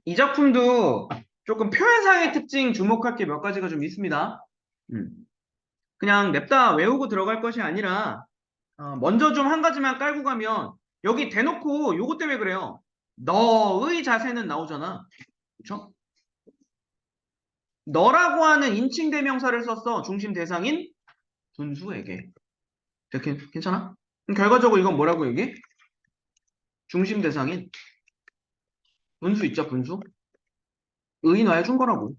이 작품도 조금 표현상의 특징 주목할 게 몇 가지가 좀 있습니다. 음. 그냥 냅다 외우고 들어갈 것이 아니라 먼저 좀 한 가지만 깔고 가면 여기 대놓고 요거 때문에 그래요. 너의 자세는 나오잖아. 그쵸? 너라고 하는 인칭 대명사를 썼어. 중심 대상인 분수에게. 괜찮아? 그럼 결과적으로 이건 뭐라고 얘기해? 중심 대상인 분수 있죠, 분수? 의인화해 준 거라고.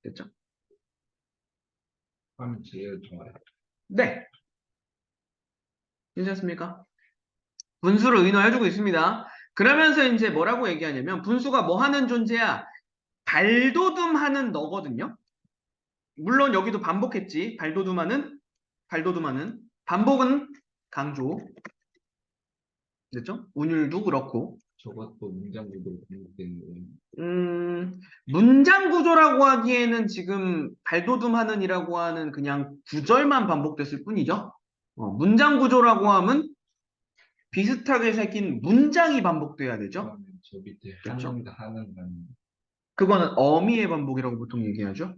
됐죠? 하면 제일 좋아요. 네. 괜찮습니까? 분수를 의인화해주고 있습니다. 그러면서 이제 뭐라고 얘기하냐면 분수가 뭐 하는 존재야? 발돋움하는 너거든요. 물론 여기도 반복했지. 발돋움하는 반복은 강조. 됐죠? 운율도 그렇고. 저것도 문장구도 반복되는 거예요. 문장 구조라고 하기에는 지금 발돋움하는이라고 하는 그냥 구절만 반복됐을 뿐이죠. 문장 구조라고 하면 비슷하게 생긴 문장이 반복돼야 되죠. 그러면 저 밑에 그렇죠? 하는 건 그거는 어미의 반복이라고 보통 얘기하죠.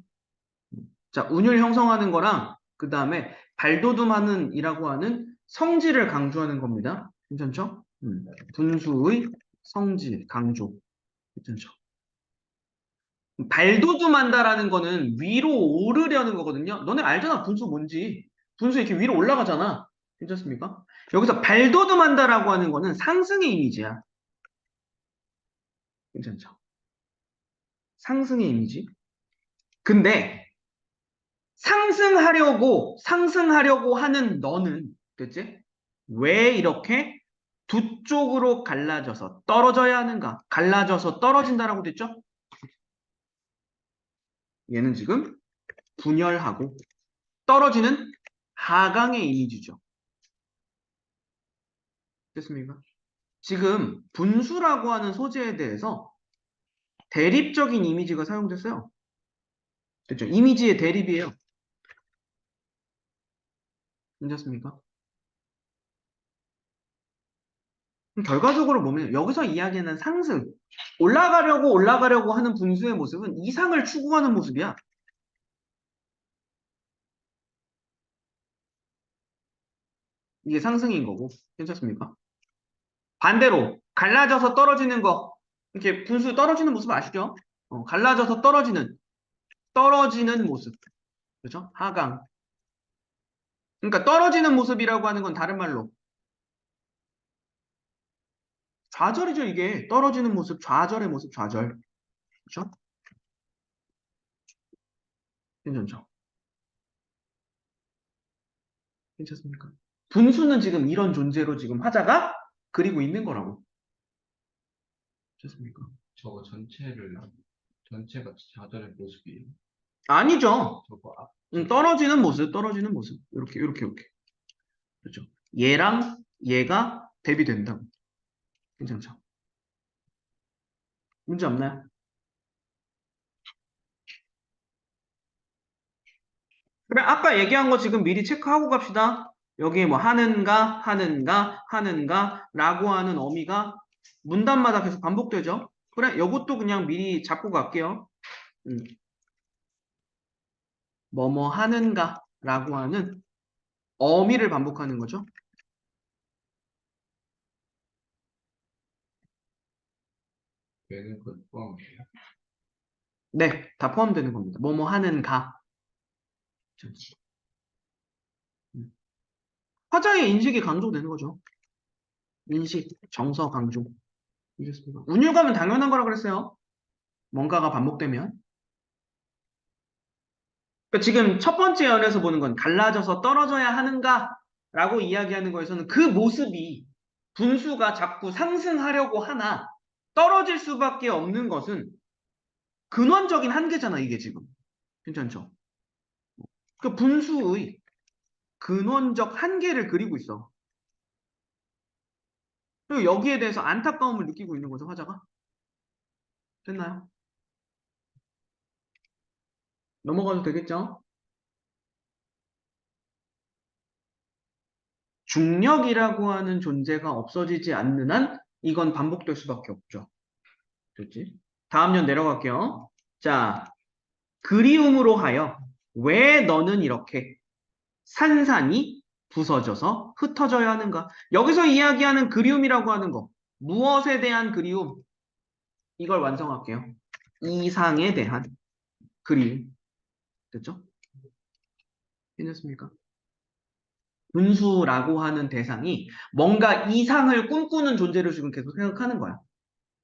자, 운율 형성하는 거랑 그 다음에 발돋움하는이라고 하는 성질을 강조하는 겁니다. 괜찮죠? 분수의 성질, 강조. 괜찮죠? 발돋움한다라는 거는 위로 오르려는 거거든요. 너네 알잖아, 분수 뭔지. 분수 이렇게 위로 올라가잖아. 괜찮습니까? 여기서 발돋움한다라고 하는 거는 상승의 이미지야. 괜찮죠? 상승의 이미지. 근데 상승하려고 하는 너는 됐지? 왜 이렇게 두 쪽으로 갈라져서 떨어져야 하는가? 갈라져서 떨어진다라고 됐죠? 얘는 지금 분열하고 떨어지는 하강의 이미지죠. 됐습니까? 지금 분수라고 하는 소재에 대해서 대립적인 이미지가 사용됐어요. 됐죠? 이미지의 대립이에요. 괜찮습니까? 그럼 결과적으로 보면 여기서 이야기하는 상승, 올라가려고 하는 분수의 모습은 이상을 추구하는 모습이야. 이게 상승인 거고. 괜찮습니까? 반대로 갈라져서 떨어지는 거, 이렇게 분수 떨어지는 모습 아시죠? 갈라져서 떨어지는 모습. 그렇죠? 하강. 그러니까 떨어지는 모습이라고 하는 건 다른 말로 좌절이죠, 이게. 떨어지는 모습, 좌절의 모습, 좌절. 그렇죠? 괜찮죠? 괜찮습니까? 분수는 지금 이런 존재로 지금 화자가 그리고 있는 거라고. 괜찮습니까? 저거 전체가 좌절의 모습이에요. 아니죠. 저거 떨어지는 모습. 이렇게. 그렇죠? 얘랑 얘가 대비된다고. 괜찮죠? 문제 없나요? 그래, 아까 얘기한 거 지금 미리 체크하고 갑시다. 여기 뭐 하는가 라고 하는 어미가 문단마다 계속 반복되죠? 그래, 요것도 그냥 미리 잡고 갈게요. 음, 뭐뭐 하는가 라고 하는 어미를 반복하는 거죠. 되는 건 포함이에요. 네, 다 포함되는 겁니다. 뭐뭐 하는가. 음. 화자의 인식이 강조되는 거죠. 인식, 정서 강조. 이겠습니까? 운율감은 당연한 거라 그랬어요. 뭔가가 반복되면. 그러니까 지금 첫 번째 연에서 보는 건 갈라져서 떨어져야 하는가라고 이야기하는 거에서는 그 모습이 분수가 자꾸 상승하려고 하나 떨어질 수밖에 없는 것은 근원적인 한계잖아, 이게 지금. 괜찮죠? 그 분수의 근원적 한계를 그리고 있어. 그리고 여기에 대해서 안타까움을 느끼고 있는 거죠, 화자가. 됐나요? 넘어가도 되겠죠? 중력이라고 하는 존재가 없어지지 않는 한 이건 반복될 수밖에 없죠. 좋지? 다음 년 내려갈게요. 자, 그리움으로 하여 왜 너는 이렇게 산산이 부서져서 흩어져야 하는가? 여기서 이야기하는 그리움이라고 하는 거. 무엇에 대한 그리움? 이걸 완성할게요. 이상에 대한 그리움. 됐죠? 괜찮습니까? 분수라고 하는 대상이 뭔가 이상을 꿈꾸는 존재를 지금 계속 생각하는 거야.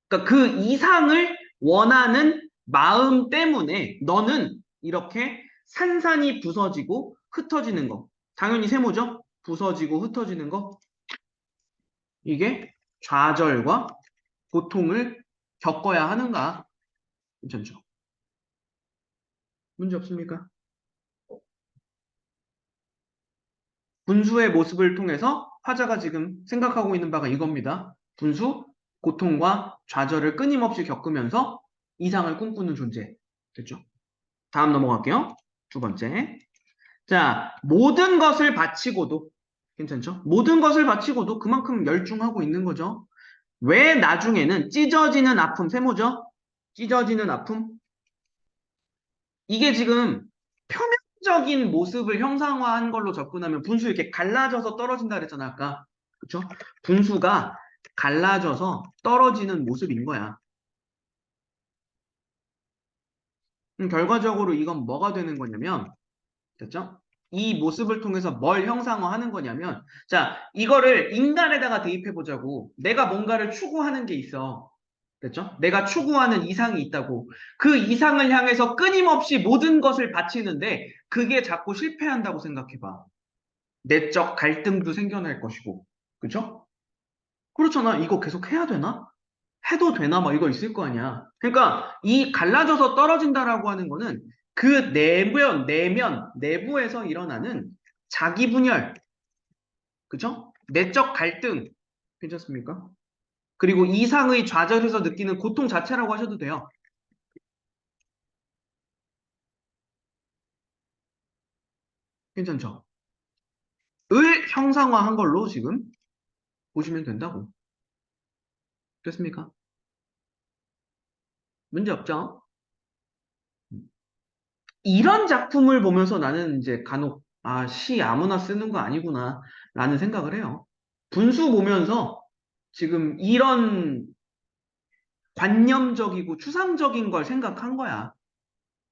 그러니까 그 이상을 원하는 마음 때문에 너는 이렇게 산산이 부서지고 흩어지는 거. 당연히 세모죠? 부서지고 흩어지는 거. 이게 좌절과 고통을 겪어야 하는가? 괜찮죠? 문제 없습니까? 분수의 모습을 통해서 화자가 지금 생각하고 있는 바가 이겁니다. 분수, 고통과 좌절을 끊임없이 겪으면서 이상을 꿈꾸는 존재. 됐죠? 다음 넘어갈게요. 두 번째. 자, 모든 것을 바치고도, 괜찮죠? 모든 것을 바치고도 그만큼 열중하고 있는 거죠. 왜 나중에는 찢어지는 아픔, 세모죠? 찢어지는 아픔? 이게 지금 표면적인 모습을 형상화한 걸로 접근하면 분수 이렇게 갈라져서 떨어진다 그랬잖아, 아까. 그쵸? 분수가 갈라져서 떨어지는 모습인 거야. 결과적으로 이건 뭐가 되는 거냐면, 됐죠? 이 모습을 통해서 뭘 형상화하는 거냐면, 자, 이거를 인간에다가 대입해 보자고. 내가 뭔가를 추구하는 게 있어. 됐죠? 내가 추구하는 이상이 있다고. 그 이상을 향해서 끊임없이 모든 것을 바치는데, 그게 자꾸 실패한다고 생각해 봐. 내적 갈등도 생겨날 것이고. 그죠? 그렇잖아. 이거 계속 해야 되나? 해도 되나? 막 이거 있을 거 아니야. 그러니까 이 갈라져서 떨어진다라고 하는 거는 그 내부에서 일어나는 자기 분열, 그죠? 내적 갈등, 괜찮습니까? 그리고 이상의 좌절에서 느끼는 고통 자체라고 하셔도 돼요. 괜찮죠? 을 형상화한 걸로 지금 보시면 된다고. 됐습니까? 문제 없죠? 이런 작품을 보면서 나는 이제 간혹, 아, 시 아무나 쓰는 거 아니구나, 라는 생각을 해요. 분수 보면서 지금 이런 관념적이고 추상적인 걸 생각한 거야.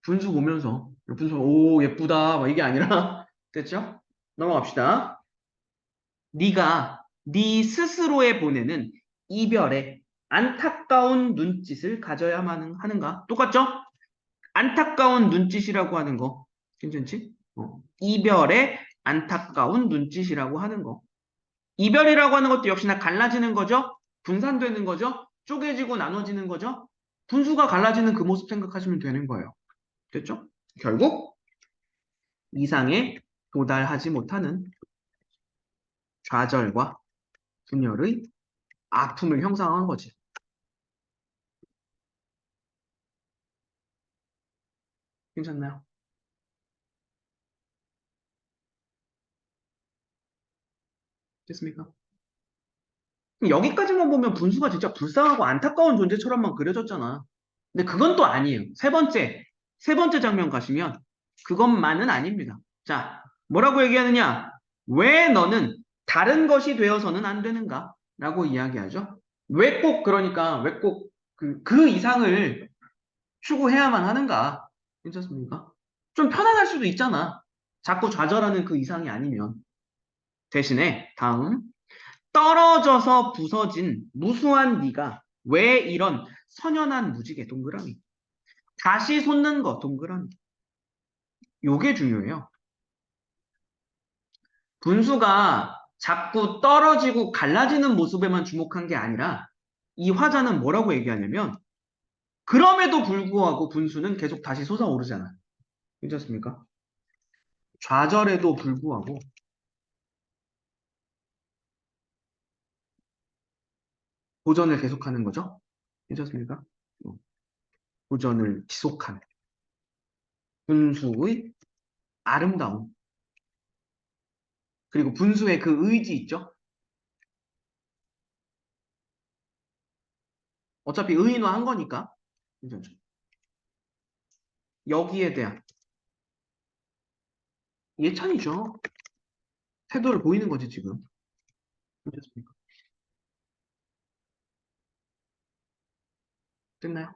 분수 보면서. 분수, 오, 예쁘다, 막 이게 아니라. 됐죠? 넘어갑시다. 네가 네 스스로에 보내는 이별의 안타까운 눈짓을 가져야만 하는가? 똑같죠? 안타까운 눈짓이라고 하는 거. 괜찮지? 이별의 안타까운 눈짓이라고 하는 거. 이별이라고 하는 것도 역시나 갈라지는 거죠? 분산되는 거죠? 쪼개지고 나눠지는 거죠? 분수가 갈라지는 그 모습 생각하시면 되는 거예요. 됐죠? 결국 이상에 도달하지 못하는 좌절과 분열의 아픔을 형성한 거지. 괜찮나요? 됐습니까? 여기까지만 보면 분수가 진짜 불쌍하고 안타까운 존재처럼만 그려졌잖아. 근데 그건 또 아니에요. 세 번째 장면 가시면 그것만은 아닙니다. 자, 뭐라고 얘기하느냐? 왜 너는 다른 것이 되어서는 안 되는가? 라고 이야기하죠. 그러니까 왜 꼭 그 이상을 추구해야만 하는가? 괜찮습니까? 좀 편안할 수도 있잖아. 자꾸 좌절하는 그 이상이 아니면. 대신에 다음 떨어져서 부서진 무수한 네가 왜 이런 선연한 무지개 동그라미 다시 솟는 거 동그라미 요게 중요해요. 분수가 자꾸 떨어지고 갈라지는 모습에만 주목한 게 아니라 이 화자는 뭐라고 얘기하냐면 그럼에도 불구하고 분수는 계속 다시 솟아오르잖아. 괜찮습니까? 좌절에도 불구하고 도전을 계속하는 거죠. 괜찮습니까? 도전을 지속한 분수의 아름다움 그리고 분수의 그 의지 있죠. 어차피 의인화한 거니까. 괜찮죠? 여기에 대한 예찬이죠. 태도를 보이는 거지, 지금. 괜찮습니까? 됐나요?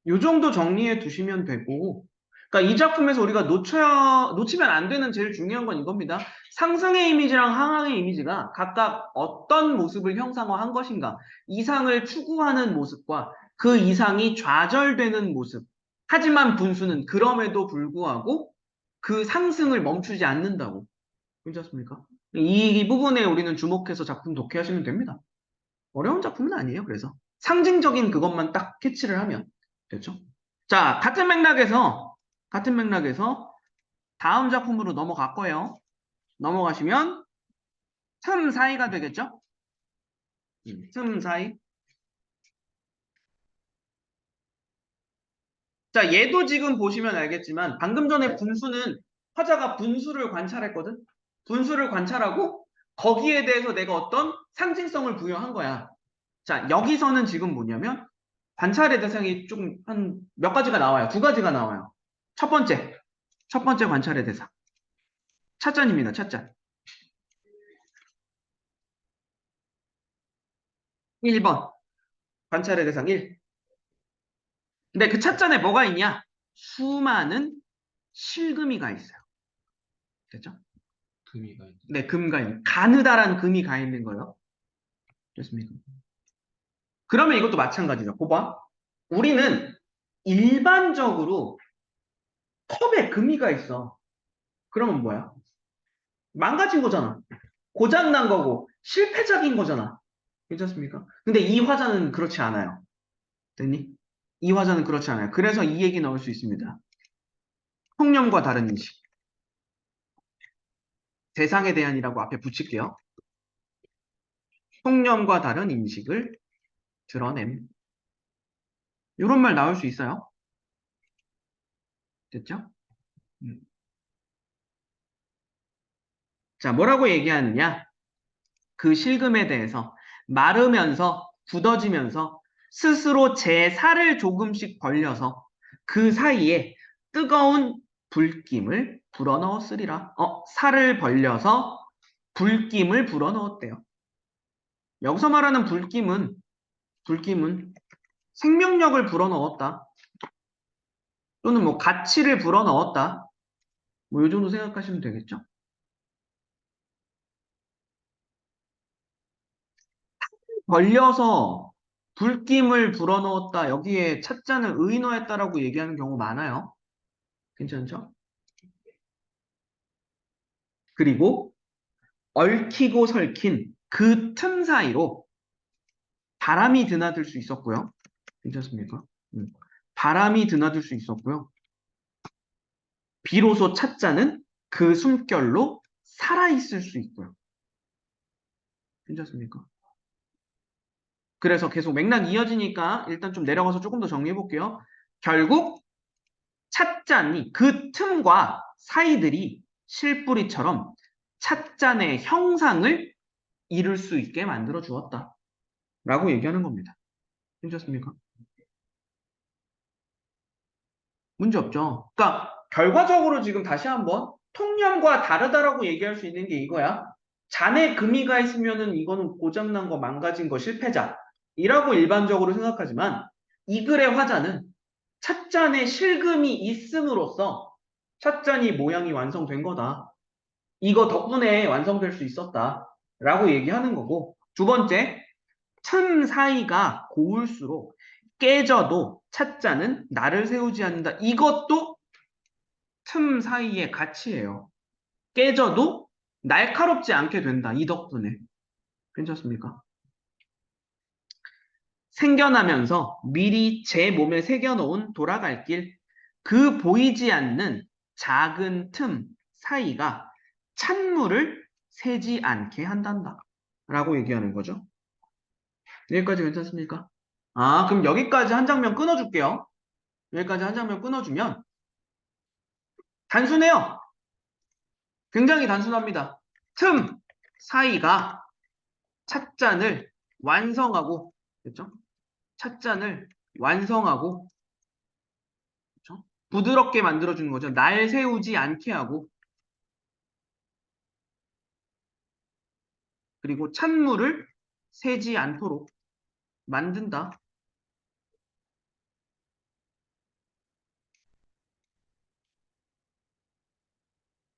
요 정도 정리해 두시면 되고, 그러니까 이 작품에서 우리가 놓치면 안 되는 제일 중요한 건 이겁니다. 상승의 이미지랑 하강의 이미지가 각각 어떤 모습을 형상화한 것인가, 이상을 추구하는 모습과 그 이상이 좌절되는 모습. 하지만 분수는 그럼에도 불구하고 그 상승을 멈추지 않는다고. 괜찮습니까? 이 부분에 우리는 주목해서 작품 독해하시면 됩니다. 어려운 작품은 아니에요, 그래서. 상징적인 그것만 딱 캐치를 하면. 됐죠? 자, 같은 맥락에서 다음 작품으로 넘어갈 거예요. 넘어가시면 틈 사이가 되겠죠? 틈 사이. 자, 얘도 지금 보시면 알겠지만 방금 전에 분수는 화자가 분수를 관찰했거든? 분수를 관찰하고 거기에 대해서 내가 어떤 상징성을 부여한 거야. 자, 여기서는 지금 뭐냐면 관찰의 대상이 좀 한 몇 가지가 나와요. 두 가지가 나와요. 첫 번째 관찰의 대상. 찻잔입니다. 찻잔. 1번. 관찰의 대상 1. 근데 그 찻잔에 뭐가 있냐? 수많은 실금이가 있어요. 됐죠? 금이가 있다. 네, 금가 있는. 가느다란 금이 가 있는 거예요. 됐습니까? 그러면 이것도 마찬가지죠. 봐봐. 우리는 일반적으로 컵에 금이가 있어. 그러면 뭐야? 망가진 거잖아. 고장난 거고 실패작인 거잖아. 괜찮습니까? 근데 이 화자는 그렇지 않아요. 됐니? 이 화자는 그렇지 않아요. 그래서 이 얘기 나올 수 있습니다. 통념과 다른 인식. 대상에 대한이라고 앞에 붙일게요. 통념과 다른 인식을 드러냄. 이런 말 나올 수 있어요. 됐죠? 음. 자, 뭐라고 얘기하느냐? 그 실금에 대해서 마르면서 굳어지면서 스스로 제 살을 조금씩 벌려서 그 사이에 뜨거운 불김을 불어넣었으리라. 살을 벌려서 불김을 불어넣었대요. 여기서 말하는 불김은 생명력을 불어넣었다. 또는 뭐 가치를 불어넣었다. 뭐 이 정도 생각하시면 되겠죠? 벌려서 불김을 불어넣었다. 여기에 찻잔을 의인화했다라고 얘기하는 경우 많아요. 괜찮죠? 그리고 얽히고 설킨 그 틈 사이로 바람이 드나들 수 있었고요. 괜찮습니까? 바람이 드나들 수 있었고요. 비로소 찻잔은 그 숨결로 살아있을 수 있고요. 괜찮습니까? 그래서 계속 맥락 이어지니까 일단 좀 내려가서 조금 더 정리해 볼게요. 결국 찻잔이 그 틈과 사이들이 실뿌리처럼 찻잔의 형상을 이룰 수 있게 만들어 주었다. 라고 얘기하는 겁니다. 괜찮습니까? 문제 없죠. 그러니까 결과적으로 지금 다시 한번 통념과 다르다라고 얘기할 수 있는 게 이거야. 잔에 금이가 있으면은 이거는 고장난 거, 망가진 거, 실패자이라고 일반적으로 생각하지만 이 글의 화자는 찻잔에 실금이 있음으로써 찻잔이 모양이 완성된 거다. 이거 덕분에 완성될 수 있었다. 라고 얘기하는 거고. 두 번째, 틈 사이가 고울수록 깨져도 찻잔은 나를 세우지 않는다. 이것도 틈 사이의 가치예요. 깨져도 날카롭지 않게 된다. 이 덕분에. 괜찮습니까? 생겨나면서 미리 제 몸에 새겨놓은 돌아갈 길, 그 보이지 않는 작은 틈 사이가 찬물을 새지 않게 한단다. 라고 얘기하는 거죠. 여기까지 괜찮습니까? 그럼 여기까지 한 장면 끊어줄게요. 여기까지 한 장면 끊어주면 단순해요. 굉장히 단순합니다. 틈, 사이가 찻잔을 완성하고, 그렇죠? 찻잔을 완성하고, 그렇죠? 부드럽게 만들어주는 거죠. 날 세우지 않게 하고, 그리고 찬물을 새지 않도록 만든다.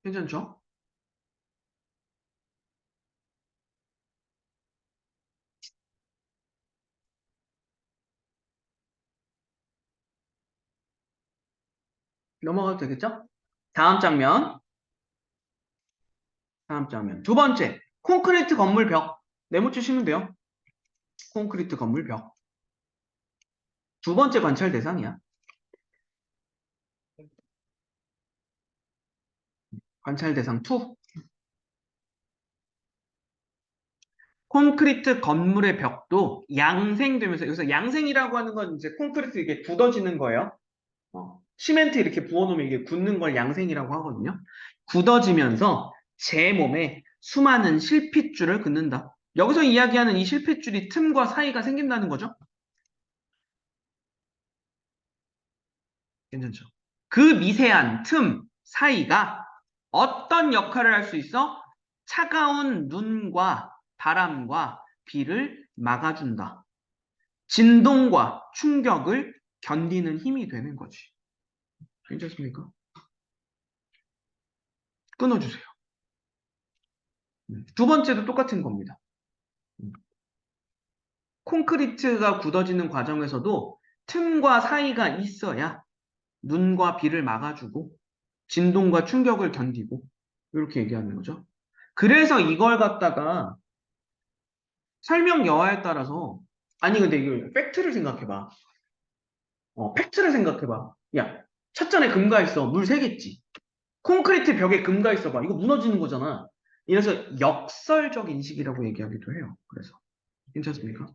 괜찮죠? 넘어가도 되겠죠? 다음 장면. 다음 장면. 두 번째, 콘크리트 건물 벽. 네모 치시면 돼요. 콘크리트 건물 벽. 두 번째 관찰 대상이야. 관찰 대상 2. 콘크리트 건물의 벽도 양생되면서, 여기서 양생이라고 하는 건 이제 콘크리트 이게 굳어지는 거예요. 시멘트 이렇게 부어놓으면 이게 굳는 걸 양생이라고 하거든요. 굳어지면서 제 몸에 수많은 실핏줄을 긋는다. 여기서 이야기하는 이 실핏줄이 틈과 사이가 생긴다는 거죠. 괜찮죠? 그 미세한 틈 사이가 어떤 역할을 할 수 있어? 차가운 눈과 바람과 비를 막아준다. 진동과 충격을 견디는 힘이 되는 거지. 괜찮습니까? 끊어주세요. 두 번째도 똑같은 겁니다. 콘크리트가 굳어지는 과정에서도 틈과 사이가 있어야 눈과 비를 막아주고 진동과 충격을 견디고 이렇게 얘기하는 거죠. 그래서 이걸 갖다가 설명 여하에 따라서 아니 근데 이거 팩트를 생각해봐. 팩트를 생각해봐. 야, 찻잔에 금가 있어. 물 새겠지. 콘크리트 벽에 금가 있어봐. 이거 무너지는 거잖아. 이래서 역설적 인식이라고 얘기하기도 해요. 그래서 괜찮습니까?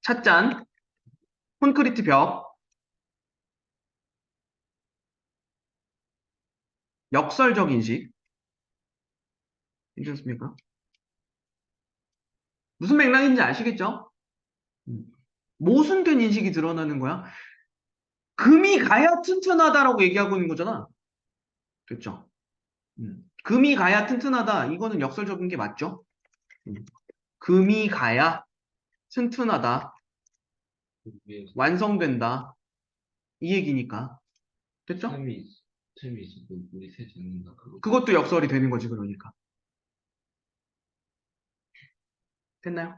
찻잔, 콘크리트 벽, 역설적 인식. 괜찮습니까? 무슨 맥락인지 아시겠죠? 음. 모순된 인식이 드러나는 거야. 금이 가야 튼튼하다라고 얘기하고 있는 거잖아. 됐죠? 금이 가야 튼튼하다. 이거는 역설적인 게 맞죠? 음. 금이 가야 튼튼하다. 그 위에서 완성된다. 이 얘기니까. 됐죠? 틈이 있고 물이 새지 않는다. 그거. 그것도 역설이 되는 거지, 그러니까. 됐나요?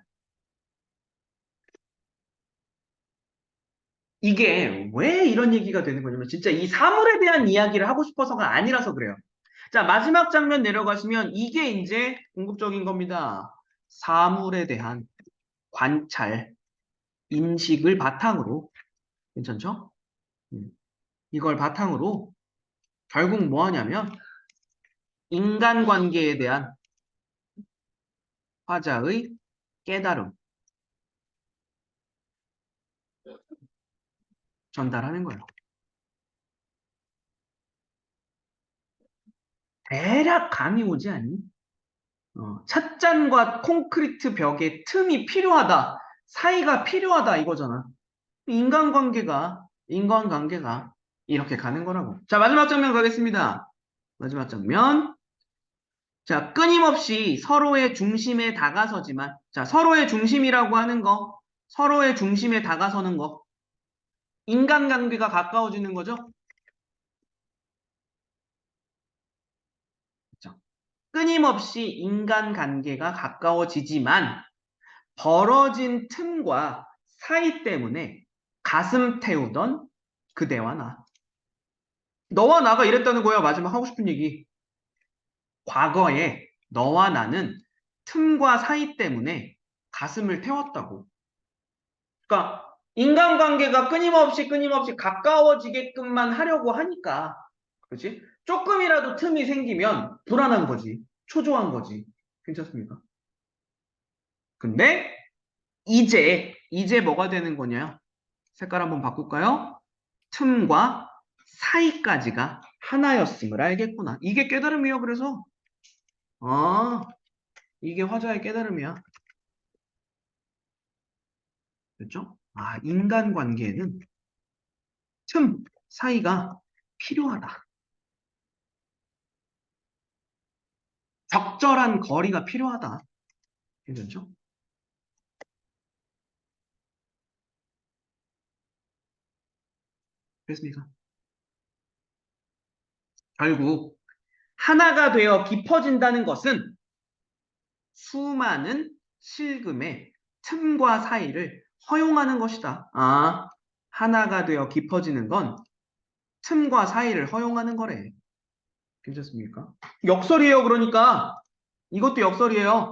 이게 왜 이런 얘기가 되는 거냐면 진짜 이 사물에 대한 이야기를 하고 싶어서가 아니라서 그래요. 자, 마지막 장면 내려가시면 이게 이제 궁극적인 겁니다. 사물에 대한 관찰, 인식을 바탕으로, 괜찮죠? 이걸 바탕으로 결국 뭐 하냐면 인간관계에 대한 화자의 깨달음 전달하는 거예요. 대략 감이 오지 않니? 찻잔과 콘크리트 벽에 틈이 필요하다. 사이가 필요하다 이거잖아. 인간관계가 이렇게 가는 거라고. 자, 마지막 장면 가겠습니다. 마지막 장면. 자, 끊임없이 서로의 중심에 다가서지만, 자, 서로의 중심이라고 하는 거, 서로의 중심에 다가서는 거, 인간관계가 가까워지는 거죠? 그렇죠? 끊임없이 인간관계가 가까워지지만, 벌어진 틈과 사이 때문에 가슴 태우던 그대와 나. 너와 나가 이랬다는 거야. 마지막 하고 싶은 얘기. 과거에 너와 나는 틈과 사이 때문에 가슴을 태웠다고. 그러니까 인간관계가 끊임없이 가까워지게끔만 하려고 하니까, 그렇지? 조금이라도 틈이 생기면 불안한 거지. 초조한 거지. 괜찮습니까? 근데 이제 뭐가 되는 거냐? 색깔 한번 바꿀까요? 틈과 사이까지가 하나였음을 알겠구나. 이게 깨달음이요. 그래서 아, 이게 화자의 깨달음이야. 됐죠? 아, 인간관계에는 틈 사이가 필요하다. 적절한 거리가 필요하다. 괜찮죠? 그렇습니까? 결국 하나가 되어 깊어진다는 것은 수많은 실금의 틈과 사이를 허용하는 것이다. 아, 하나가 되어 깊어지는 건 틈과 사이를 허용하는 거래. 괜찮습니까? 역설이에요, 그러니까. 이것도 역설이에요.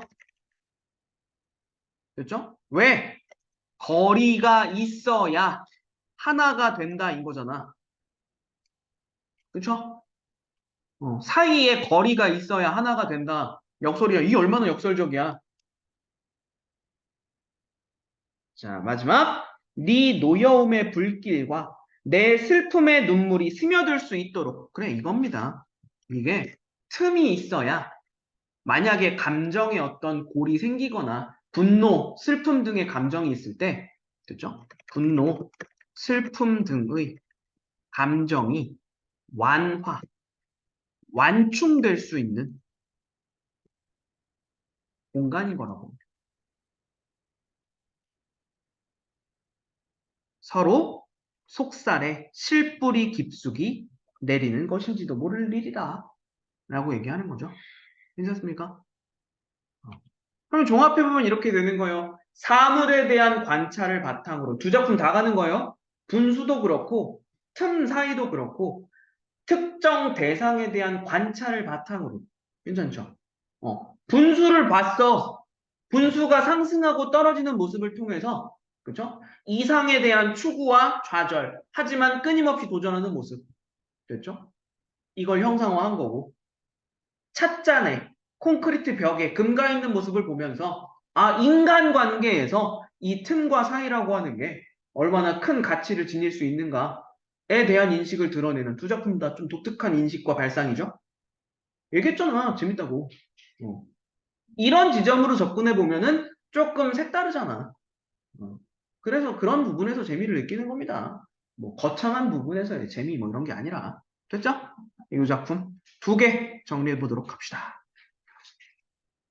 됐죠? 왜? 거리가 있어야 하나가 된다, 이거잖아. 그쵸? 사이에 거리가 있어야 하나가 된다. 역설이야. 이게 얼마나 역설적이야. 자, 마지막. 네 노여움의 불길과 내 슬픔의 눈물이 스며들 수 있도록. 그래, 이겁니다. 이게 틈이 있어야 만약에 감정에 어떤 골이 생기거나 분노, 슬픔 등의 감정이 있을 때, 됐죠? 분노, 슬픔 등의 감정이 완화, 완충될 수 있는 공간인 거라고. 서로 속살에 실뿌리 깊숙이 내리는 것인지도 모를 일이다. 라고 얘기하는 거죠. 괜찮습니까? 그럼 종합해보면 이렇게 되는 거예요. 사물에 대한 관찰을 바탕으로 두 작품 다 가는 거예요. 분수도 그렇고 틈 사이도 그렇고 특정 대상에 대한 관찰을 바탕으로. 괜찮죠? 분수를 봤어. 분수가 상승하고 떨어지는 모습을 통해서, 그죠? 이상에 대한 추구와 좌절, 하지만 끊임없이 도전하는 모습. 됐죠? 이걸 형상화한 거고. 찻잔에, 콘크리트 벽에 금가 있는 모습을 보면서, 아, 인간관계에서 이 틈과 사이라고 하는 게 얼마나 큰 가치를 지닐 수 있는가에 대한 인식을 드러내는 두 작품 다 좀 독특한 인식과 발상이죠. 얘기했잖아. 재밌다고. 어. 이런 지점으로 접근해 보면은 조금 색다르잖아. 어. 그래서 그런 부분에서 재미를 느끼는 겁니다. 뭐 거창한 부분에서의 재미 뭐 이런 게 아니라. 됐죠? 이 작품 두 개 정리해 보도록 합시다.